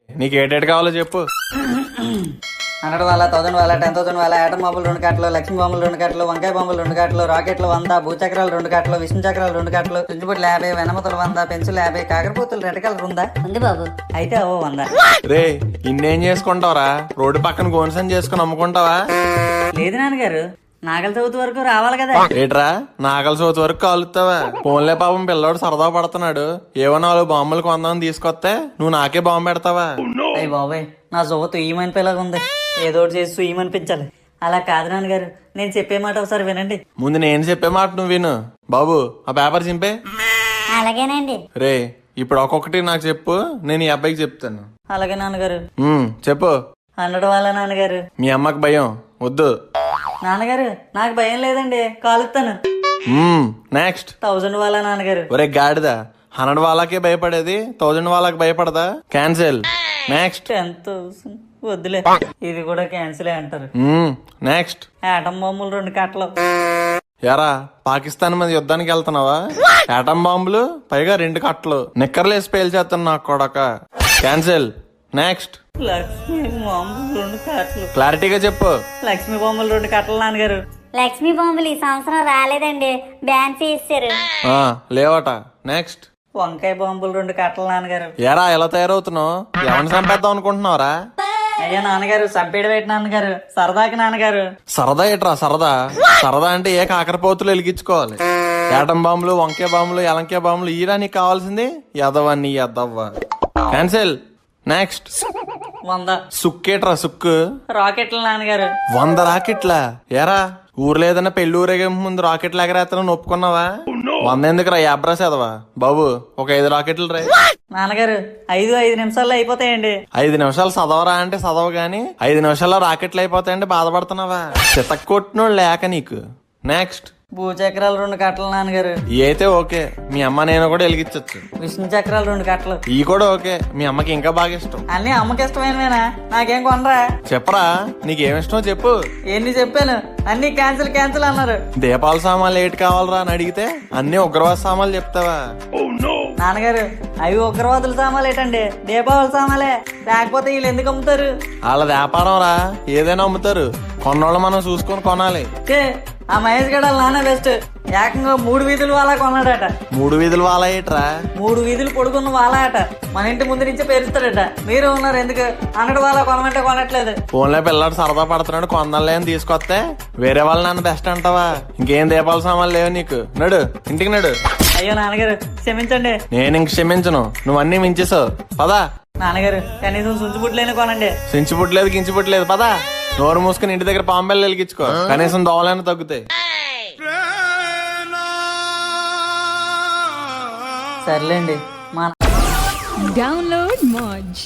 నీకు ఏటేటి కావాలో చెప్పు. 100 వాళ్ళ 1000 వాళ్ళ 10,000 వాళ్ళ ఆటం బాంబులు 2 కట్టలు, లక్ష్మీ బాంబులు 2 కట్టలు, వంకాయ బాంబులు 2 కట్టలు, రాకెట్లు 100, భూచక్రాలు 2 కట్టలు, విష్ణు చక్రాలు 2 కట్టలు, చుంచుబుట్లు 50, వెనమతులు 100, పెన్సులు 50, కాకరపూతులు 2 కలర్ ఉందా? ఉంది బాబు. అయితే ఓ 100. రే ఇన్నేం చేసుకుంటావురా? రోడ్డు పక్కన గోన్సన్ చేసుకుని అమ్ముకుంటావా? లేదు నాన్నగారు, నాగల చవితి వరకు రావాలి కదా. ఏట్రా నాగల సోతి వరకు కాలుతావా? ఫోన్లే పాపం పిల్లోడు సరదా పడుతున్నాడు. ఏవో 4 బాంబులు కొందామని తీసుకొస్తే నువ్వు నాకే బాంబు పెడతావా? అయ్యి బాబాయ్, నా జోతు ఈమనిపోయేలాగా ఉంది. ఏదో ఒకటి చేసి ఈమనిపించాలి. అలా కాదు నాన్నగారు, నేను చెప్పే మాట ఒకసారి వినండి. ముందు నేను చెప్పే మాట నువ్వు విను. బాబు ఆ పేపర్ చింపే. అలాగేనండి. రే ఇప్పుడు ఒక్కొక్కటి నాకు చెప్పు, నేను ఈ అబ్బాయికి చెప్తాను. అలాగే నాన్నగారు. చెప్పు. 100 వాళ్ళ నాన్నగారు. మీ అమ్మకి భయం వద్దు. నాన్నగారు నాకు భయం లేదండి, కాలుస్తాను. నెక్స్ట్. 1000 వాళ్ళ నాన్నగారు. ఒరే గాడిదా, 100 వాళ్ళకే భయపడేది 1000 వాళ్ళకి భయపడదా? క్యాన్సిల్. నెక్స్ట్. 10,000 వద్దులే, ఇది కూడా క్యాన్సిలే అంటారు. నెక్స్ట్. ఆటం బాంబులు 2 కట్టలు. ఎరా పాకిస్తాన్ మీద యుద్ధానికి వెళ్తున్నావా? ఆటం బాంబులు పైగా 2 కట్టలు, నిక్కర్లు వేసి పేల్చేస్తాను నాకు కొడక. క్యాన్సిల్. నెక్స్ట్. లక్ష్మీ బాంబులు 2 కట్టలు. క్లారిటీగా చెప్పు. లక్ష్మీ బాంబులు 2 కట్టలు నాన్నగారు. లక్ష్మీ బాంబులు ఈ సంవత్సరం రాలేదండి, బ్యాన్ చేశారు. లేవట. నెక్స్ట్. వంకాయ బాంబులు 2 కట్టలు నాన్నగారు. ఎరా ఎలా తయారవుతున్నావు? ఎవరిని చంపేద్దాం అనుకుంటున్నావురా? అయ్యా నాన్నగారు, చంపేడు పెట్టి నాన్నగారు, సరదాకి నాన్నగారు. సరదా ఏట్రా సరదా? సరదా అంటే ఏ కాకరపోతులు వెలిగించుకోవాలి. ఏటం బాంబులు, వంకాయ బాంబులు, ఎలంకాయ బాంబులు ఈరా నీకు కావాల్సింది? ఎదవన్నీ ఎదవ్వ. క్యాన్సిల్. నెక్స్ట్. 100 సుక్కేట్రా సుక్కు. రాకెట్లు నాన్నగారు. 100 రాకెట్లా? ఏరా ఊర్లో ఏదైనా పెళ్లి ఊరేగే ముందు రాకెట్లు ఎగరేస్తానని ఒప్పుకున్నావా? 100 ఎందుకురా యాబ్రా చదవా? బాబు ఒక 5 రాకెట్లు రా. నాన్నగారు 5 నిమిషాల్లో అయిపోతాయండి. 5 నిమిషాలు చదవరా అంటే చదవ గాని 5 నిమిషాల్లో రాకెట్లు అయిపోతాయంటే బాధపడుతున్నావా? చితక్ కొట్టినోడు లేక నీకు. నెక్స్ట్. భూచక్రాలు 2 కట్టలు నాన్నగారు. ఈ అయితే ఓకే, మీ అమ్మ నేను కూడా వెలిగించచ్చు. విష్ణు చక్రాలు 2 కట్టలు. ఈ కూడా ఓకే, మీ అమ్మకి ఇంకా బాగా ఇష్టం. అన్ని అమ్మకి ఇష్టమైనవేనా? నాకేం కొనరా? చెప్పరా నీకేమిష్టమో చెప్పు. ఎన్ని చెప్పాను, అన్ని క్యాన్సిల్ క్యాన్సిల్ అన్నారు. దీపావళి సామాన్లు ఏటి కావాలరా అని అడిగితే అన్ని ఉగ్రవాద సామాన్లు చెప్తావా? నాన్నగారు అవి ఉగ్రవాదుల సామాన్లు ఏంటండి, దీపావళి సామాలే. లేకపోతే వీళ్ళు ఎందుకు అమ్ముతారు? వాళ్ళ వ్యాపారం రా, ఏదైనా అమ్ముతారు. కొన్నోళ్ళు మనం చూసుకొని కొనాలి. ఆ మహేష్ గడ నాన్న బెస్ట్. ఏకంగా 3 వీధులు వాళ్ళ కొన్నాడట. 3 వీధులు వాళ్ళ ఏట్రా? 3 వీధులు పొడుగున్న వాళ్ళ అట. మన ఇంటి ముందు నుంచే పేరుస్తాడట. మీరు ఉన్నారు ఎందుకు 100 వాళ్ళ కొనమంటే కొనట్లేదు. ఫోన్లో పిల్లాడు సరదా పడుతున్నాడు, కొందలే అని తీసుకొస్తే వేరే వాళ్ళు నన్ను బెస్ట్ అంటావా? ఇంకేం దీపావళి సామాన్లు లేవు నీకు. నడు ఇంటికి నడు. అయ్యో నాన్నగారు క్షమించండి. నేను ఇంక క్షమించను, నువ్వన్నీ మించేసావు. పదా. నాన్నగారు కనీసం సుంచుబుట్లైనా కొనండి. సించిపుట్లేదు గించిపుట్లేదు, పదా. నోరు మూసుకుని ఇంటి దగ్గర పాంబెల్లు వెలిగించుకో, కనీసం దోవలైనా తగ్గుతాయి. సర్లేండి. Download Moj.